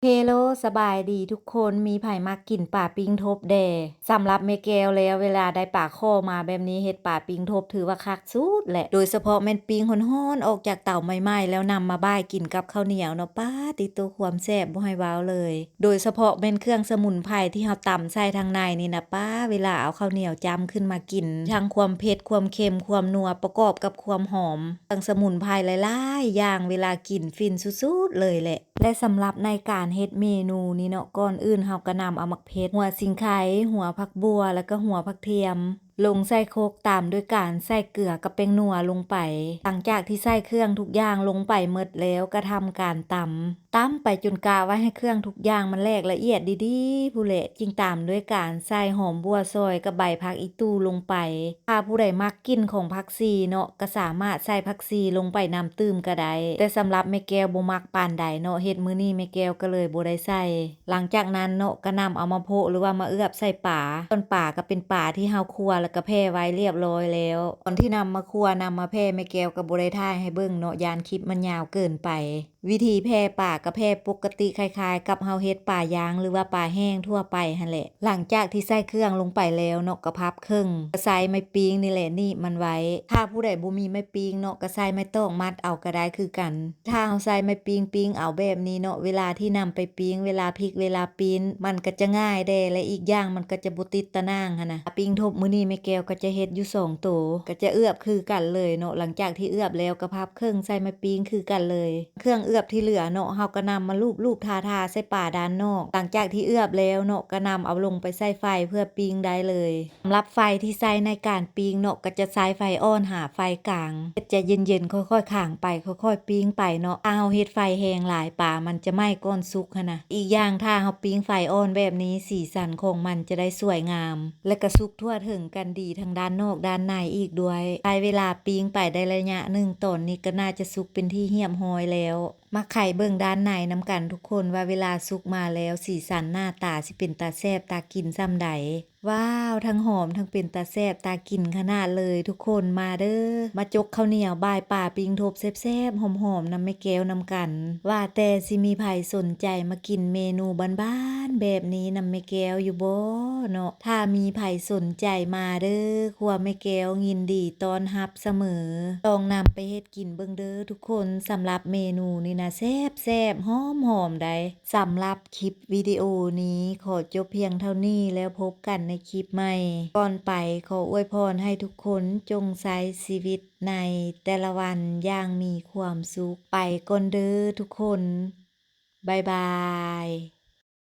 เฮโลสบายดีทุกคนมีไผมักกินป่าปิ้งทบแด่สำหรับแม่แก้วแล้วเวลาได้ป่าข้อมาแบบนี้เฮ็ดป่าปิ้งทบถือว่าคักสุดแหละโดยเฉพาะแม่นปิ้งร้อนๆออกจากเตาใหม่ๆแล้วนำมาบ้ายกินกับข้าวเหนียวเนาะป๊าติดตัวความแซ่บบ่ให้เว้าเลยโดยเฉพาะแม่นเครื่องสมุนไพรที่เฮาตำใส่ทางในนี่นะป๊าเวลาเอาข้าวเหนียวจ้ำขึ้นมากินทั้งความเผ็ดความเค็มความนัวประกอบกับความหอมทั้งสมุนไพรหลายๆอย่างเวลากินฟินสุดๆเลยแหละและสำหรับในการเฮ็ดเมนูนี้เนาะก่อนอื่นเฮาก็นำเอามักเพชรหัวสิงไข่หัวผักบัวแล้วก็หัวผักเทียมลงใส่โคกตามด้วยการใส่เกลือกับแป้งนัวลงไปหลังจากที่ใส่เครื่องทุกอย่างลงไปหมดแล้วก็ทำการตำไปจนกะว่าให้เครื่องทุกอย่างมันแหลกละเอียดดีๆผู้เละจึงตามด้วยการใส่หอมบัวซอยกับใบผักอีตูลงไปถ้าผู้ใดมักกินของผักชีเนาะก็สามารถใส่ผักชีลงไปนำตื้มก็ได้แต่สำหรับแม่แก้วบ่มักปานใดเนาะเฮ็ดมื้อนี้แม่แก้วก็เลยบ่ได้ใส่หลังจากนั้นเนาะก็นำเอามาโพะหรือว่ามาเอือบใส่ป่าต้นป่าก็เป็นป่าที่เฮาคั่วแล้วก็แผ่ไว้เรียบร้อยแล้วตอนที่นำมาคั่วนำมาแผ่แม่แก้วก็บ่ได้ถ่ายให้เบิ่งเนาะย้านคลิปมันยาวเกินไปวิธีแผ่ป่าก็แผ่ปกติคล้ายๆกับเฮาเฮ็ดป่ายางหรือว่าป่าแห้งทั่วไปหั่นแหละหลังจากที่ใส่เครื่องลงไปแล้วเนาะก็พับครึ่งก็ใส่ไม้ปิงนี่แหละนี่มันไว้ถ้าผู้ใดบ่มีไม้ปิงเนาะก็ใส่ไม้ตอกมัดเอาก็ได้คือกันถ้าเฮาใส่ไม้ปิงเอาแบบนี้เนาะเวลาที่นำไปปิงเวลาพลิกเวลาปิ้นมันก็จะง่ายแด้และอีกอย่างมันก็จะบ่ติดตะนางหั่นน่ะปิ้งทบมื้อนี้แม่แก้วก็จะเฮ็ดอยู่2โตก็จะเอือบคือกันเลยเนาะหลังจากที่เอือบแล้วก็พับครึ่งใส่ไม้ปิงคือกันเลยเครื่องเอือบที่เหลือเนาะเฮาก็นำมาลูบๆทาๆใส่ป่าด้านนอกหลังจากที่เอือบแล้วเนาะก็นำเอาลงไปใส่ไฟเพื่อปิ้งได้เลยสำหรับไฟที่ใช้ในการปิ้งเนาะก็จะใช้ไฟอ่อนหาไฟกลางจะเย็นๆค่อยๆข้างไปค่อยๆปิ้งไปเนาะถ้าเฮาเฮ็ดไฟแรงหลายป่ามันจะไหม้ก่อนสุกหันน่ะอีกอย่างถ้าเฮาปิ้งไฟอ่อนแบบนี้สีสันของมันจะได้สวยงามและก็สุกทั่วถึงกันดีทั้งด้านนอกด้านในอีกด้วยใช้เวลาปิ้งไปได้ระยะหนึ่งตอนนี้ก็น่าจะสุกเป็นที่เหี่ยมห้อยแล้วมาไข่เบิ่งด้านในน้ำกันทุกคนว่าเวลาสุกมาแล้วสีสันหน้าตาสิเป็นตาแซ่บตากินซ้ำใดว้าวทั้งหอมทั้งเป็นตาแซ่บตากินขนาดเลยทุกคนมาเด้อมาจกข้าวเหนียวบ่ายป่าปิ้งทบแซ่บๆหอมๆนำแม่แก้วนำกันว่าแต่สิมีไผสนใจมากินเมนูบ้านๆแบบนี้นำแม่แก้วอยู่บ่เนาะถ้ามีไผสนใจมาเด้อครัวแม่แก้วยินดีต้อนรับเสมอลองนำไปเฮ็ดกินเบิ่งเด้อทุกคนสำหรับเมนูนี่นะแซ่บๆหอมๆได้สำหรับคลิปวิดีโอนี้ขอจบเพียงเท่านี้แล้วพบกันในคลิปใหม่ก่อนไปขออวยพรให้ทุกคนจงใช้ชีวิตในแต่ละวันอย่างมีความสุขไปก่อนเด้อทุกคนบ๊ายบาย